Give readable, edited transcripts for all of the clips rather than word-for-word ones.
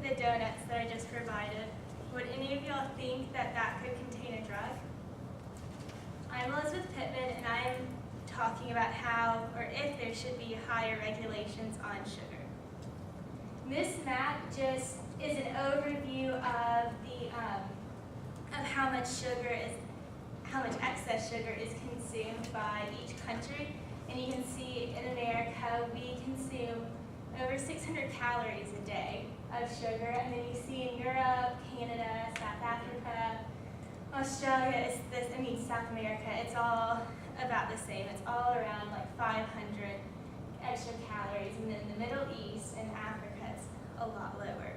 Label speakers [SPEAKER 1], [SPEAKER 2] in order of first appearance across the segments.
[SPEAKER 1] the donuts that I just provided, would any of y'all think that that could contain a drug? I'm Elizabeth Pittman, and I'm talking about how or if there should be higher regulations on sugar. This map just is an overview of how much excess sugar is consumed by each country. And you can see in America we consume over 600 calories a day of sugar, and then you see in Europe, Canada, South Africa, Australia, South America, it's all about the same. It's all around like 500 extra calories, and then the Middle East and Africa, it's a lot lower.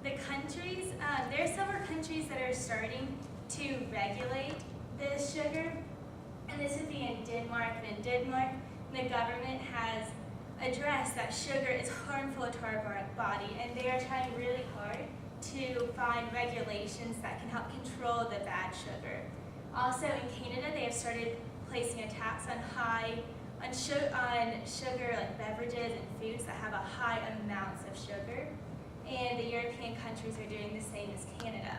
[SPEAKER 1] The countries, there are several countries that are starting to regulate this sugar, and this would be in Denmark. And in Denmark, the government has addressed that sugar is harmful to our body, and they are trying really hard to find regulations that can help control the bad sugar. Also in Canada, they have started placing a tax on sugar like beverages and foods that have a high amounts of sugar, and the European countries are doing the same as Canada.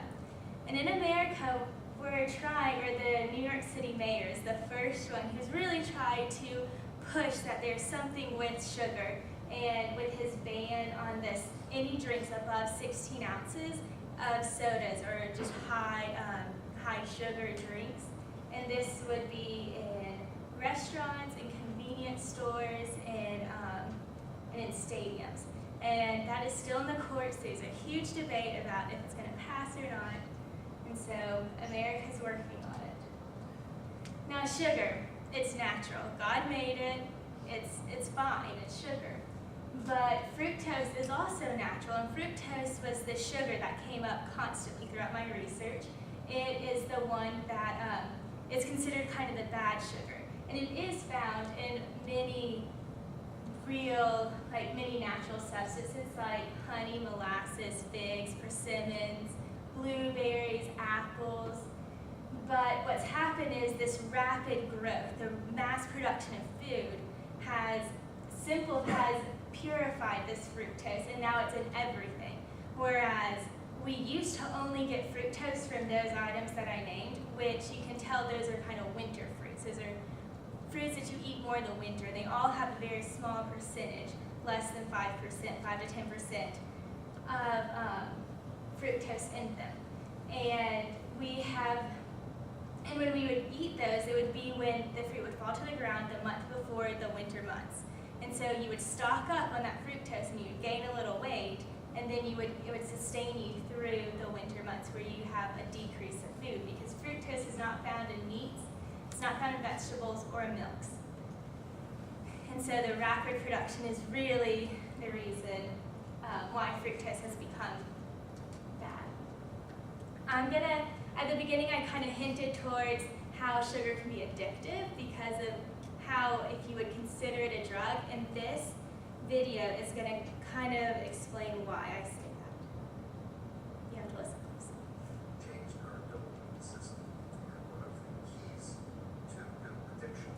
[SPEAKER 1] And in America, we're trying, or the New York City mayor is the first one who's really tried to push that there's something with sugar, and with his ban on this, any drinks above 16 ounces of sodas or just high sugar drinks. And this would be in restaurants, in convenience stores, and in stadiums. And that is still in the courts. There's a huge debate about if it's going to pass or not. And so America's working on it. Now sugar, it's natural. God made it. It's fine. It's sugar. But fructose is also natural, and fructose was the sugar that came up constantly throughout my research. It is the one that is considered kind of the bad sugar, and it is found in many many natural substances like honey, molasses, figs, persimmons, blueberries, apples. But what's happened is this rapid growth, the mass production of food has purified this fructose, and now it's in everything. Whereas we used to only get fructose from those items that I named, which you can tell those are kind of winter fruits. Those are fruits that you eat more in the winter. They all have a very small percentage, less than 5%, 5 to 10% of fructose in them. And when we would eat those, it would be when the fruit would fall to the ground the month before the winter months. And so you would stock up on that fructose, and you would gain a little weight, and then it would sustain you through the winter months where you have a decrease of food, because fructose is not found in meats, it's not found in vegetables or milks. And so the rapid production is really the reason why fructose has become bad. At the beginning, I kind of hinted towards how sugar can be addictive because of how, if you would consider it a drug, and this video is going to kind of explain why I say that. You have to listen, please.
[SPEAKER 2] Change our dopamine system, and one of the keys to addiction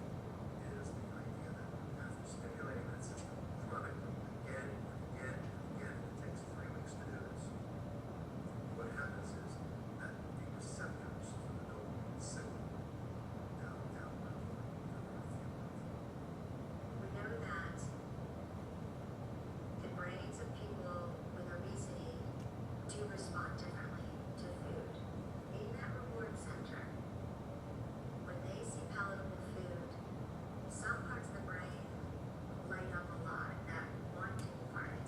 [SPEAKER 2] is the idea that after stimulating that system chronically again and again and again, it takes 3 weeks to do this. What happens is that the receptors for the dopamine signal down.
[SPEAKER 3] We know that the brains of people with obesity do respond differently to food. In that reward center, when they see palatable food, some parts of the brain light up a lot, that wanting part.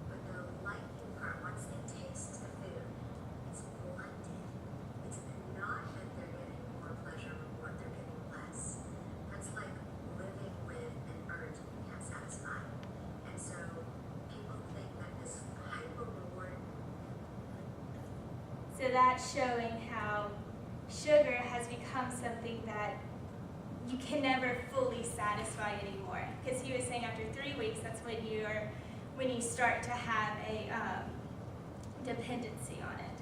[SPEAKER 3] But the liking part, once they taste the food, it's blunted. It's not that they're getting more pleasure reward, they're getting less. That's like living with an urge that you can't satisfy. And so people think that this hyper reward.
[SPEAKER 1] So that's showing how sugar has become something that you can never fully satisfy anymore. Because he was saying after 3 weeks, that's when you start to have a dependency on it.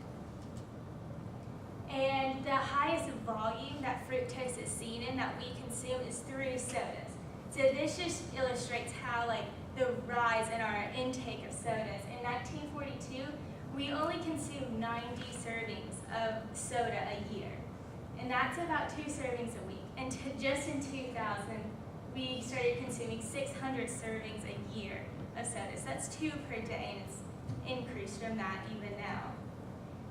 [SPEAKER 1] And the highest volume that fructose is seen in that we consume is through sodas. So this just illustrates how the rise in our intake of sodas. In 1942, we only consumed 90 servings of soda a year. And that's about 2 servings a week. And just in 2000, we started consuming 600 servings a year of soda. So that's 2 per day, and it's increased from that even now.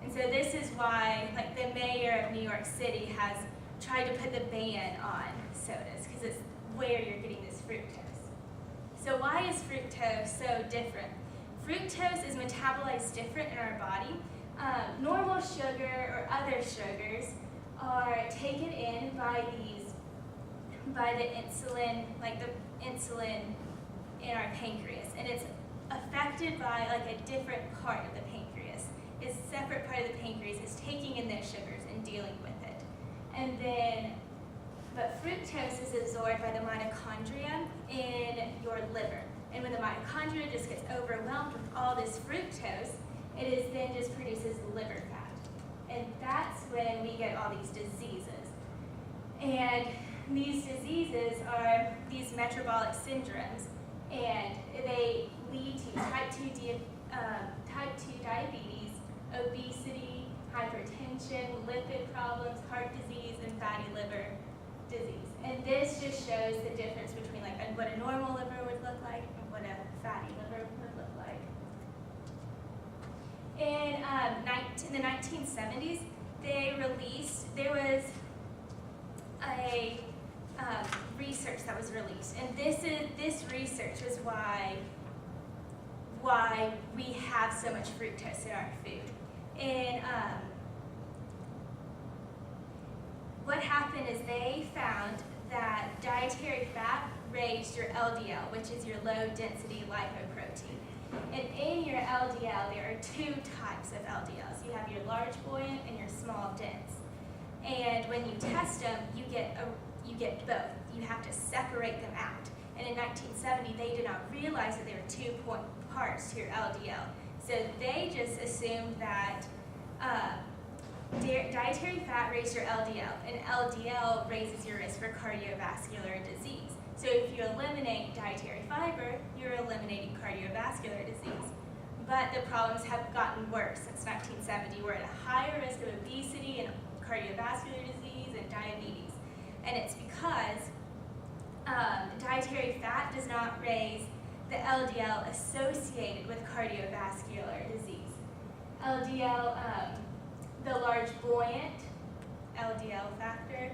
[SPEAKER 1] And so this is why, like, the mayor of New York City has tried to put the ban on sodas, because it's where you're getting this fructose. So why is fructose so different? Fructose is metabolized different in our body. Normal sugar or other sugars are taken in by the insulin, like the insulin in our pancreas, and it's affected by like a different part of the pancreas. It's a separate part of the pancreas is taking in those sugars and dealing with it. And then, but fructose is absorbed by the mitochondria in your liver. And when the mitochondria just gets overwhelmed with all this fructose, it is then just produces liver fat. And that's when we get all these diseases. And these diseases are these metabolic syndromes, and they lead to type 2 diabetes, obesity, hypertension, lipid problems, heart disease, and fatty liver disease. And this just shows the difference between like what a normal liver would look like and what a fatty liver would look like. In the 1970s, there was a research that was released, and this research is why we have so much fructose in our food. And what happened is they found that dietary fat raised your LDL, which is your low density lipoprotein. And in your LDL, there are 2 types of LDLs. You have your large buoyant and your small dense. And when you test them, you get both. You have to separate them out. And in 1970, they did not realize that there were 2 parts to your LDL. So they just assumed that dietary fat raised your LDL, and LDL raises your risk for cardiovascular disease. So if you eliminate dietary fiber, you're eliminating cardiovascular disease. But the problems have gotten worse since 1970. We're at a higher risk of obesity and cardiovascular disease and diabetes. And it's because dietary fat does not raise the LDL associated with cardiovascular disease. LDL, the large buoyant LDL factor,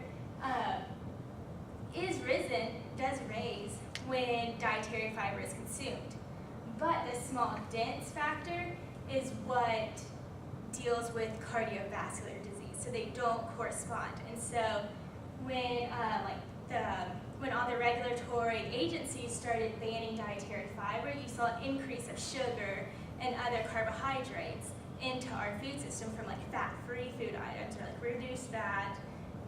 [SPEAKER 1] does raise when dietary fiber is consumed. But the small dense factor is what deals with cardiovascular disease, so they don't correspond. And so when all the regulatory agencies started banning dietary fiber, you saw an increase of sugar and other carbohydrates into our food system from like fat-free food items or like reduced fat.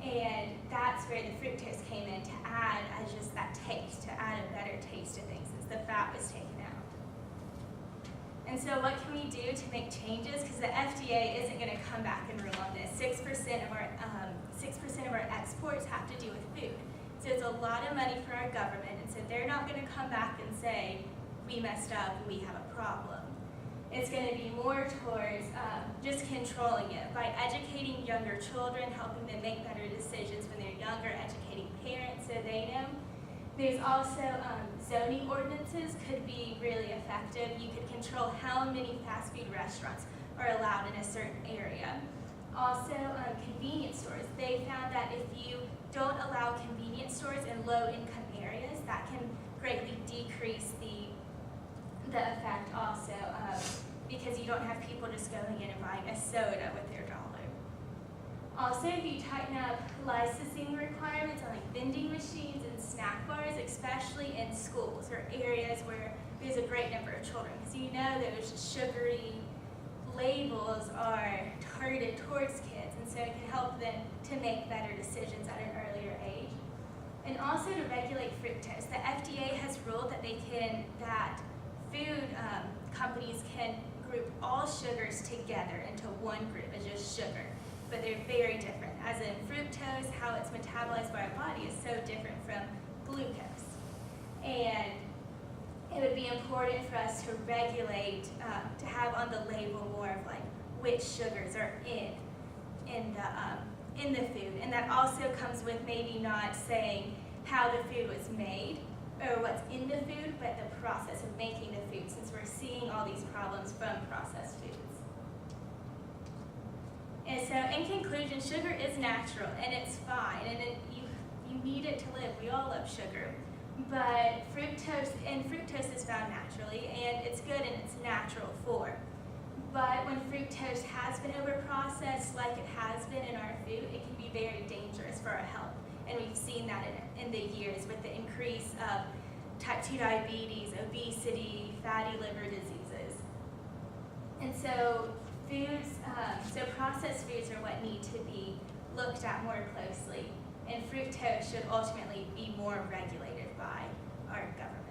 [SPEAKER 1] And that's where the fructose came in to add as just that taste, to add a better taste to things since the fat was taken out. And so what can we do to make changes? Because the FDA isn't going to come back and rule on this. 6% of our exports have to do with food. So it's a lot of money for our government, and so they're not going to come back and say, we messed up, we have a problem. It's going to be more towards just controlling it by educating younger children, helping them make better decisions when they're younger, educating parents so they know. There's also zoning ordinances could be really effective. You could control how many fast food restaurants are allowed in a certain area. Also, convenience stores. They found that if you don't allow convenience stores in low-income areas, that can greatly decrease the effect also because you don't have people just going in and buying a soda with their dollar. Also, if you tighten up licensing requirements on like vending machines and snack bars, especially in schools or areas where there's a great number of children, because you know those sugary labels are targeted towards kids, and so it can help them to make better decisions at an earlier age. And also to regulate fructose. The FDA has ruled that food companies can group all sugars together into one group as just sugar, but they're very different. As in fructose, how it's metabolized by our body is so different from glucose. And it would be important for us to regulate, to have on the label more of like which sugars are in the food. And that also comes with maybe not saying how the food was made or what's in the food, but the process of making the food, since we're seeing all these problems from processed foods. And so in conclusion, sugar is natural and it's fine, and you need it to live. We all love sugar. But fructose is found naturally, and it's good in its natural form. But when fructose has been overprocessed, like it has been in our food, it can be very dangerous for our health. And we've seen that in the years with the increase of type 2 diabetes, obesity, fatty liver diseases. And so processed foods are what need to be looked at more closely. And fructose should ultimately be more regulated by our government.